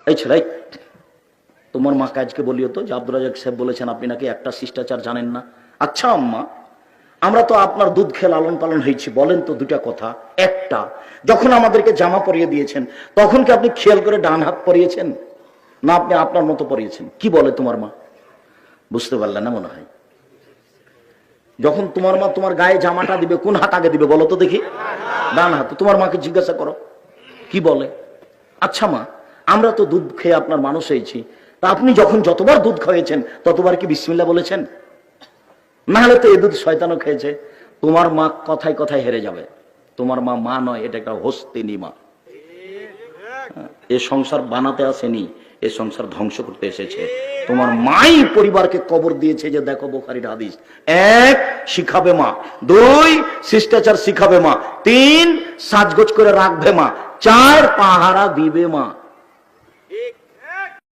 এই ছেলে, তোমার মাকে আজকে বলিও তো যে আব্দুল রাজ্জাক সাহেব বলেছেন আপনি নাকি একটা শিষ্টাচার জানেন না। আচ্ছা আম্মা, আমরা তো আপনার দুধ খেয়ে লালন পালন হয়েছি, বলেন তো দুটা কথা। একটা, যখন আমাদেরকে জামা পরিয়ে দিয়েছেন তখন কি আপনি খেয়াল করে ডান হাত পরিয়েছেন, না আপনি আপনার মতো পরিয়েছেন? কি বলে তোমার মা? বুঝতে পারলেন না মনে হয়। যখন তোমার মা তোমার গায়ে জামাটা দিবে কোন হাত আগে দিবে বলো তো দেখি? ডান হাত। তোমার মাকে জিজ্ঞাসা করো কি বলে। আচ্ছা মা, আমরা তো দুধ খেয়ে আপনার মানুষ হয়েছি, তা আপনি যখন যতবার দুধ খাইয়েছেন ততবার কি বিসমিল্লাহ বলেছেন? না হলে তো এই দুধ শয়তানও খেয়েছে। তোমার মা কথায় কথায় হেরে যাবে। তোমার মা মা নয়, এটা একটা হস্তিনী মা। এ সংসার বানাতে আসেনি, এ সংসার ধ্বংস করতে এসেছে। তোমার মাই পরিবারকে কবর দিয়েছে, যে দেখো বুখারীর হাদিস। এক, শিখাবে মা। দুই, শিষ্টাচার শিখাবে মা। তিন, সাজগোজ করে রাখবে মা। চার, পাহারা দিবে মা।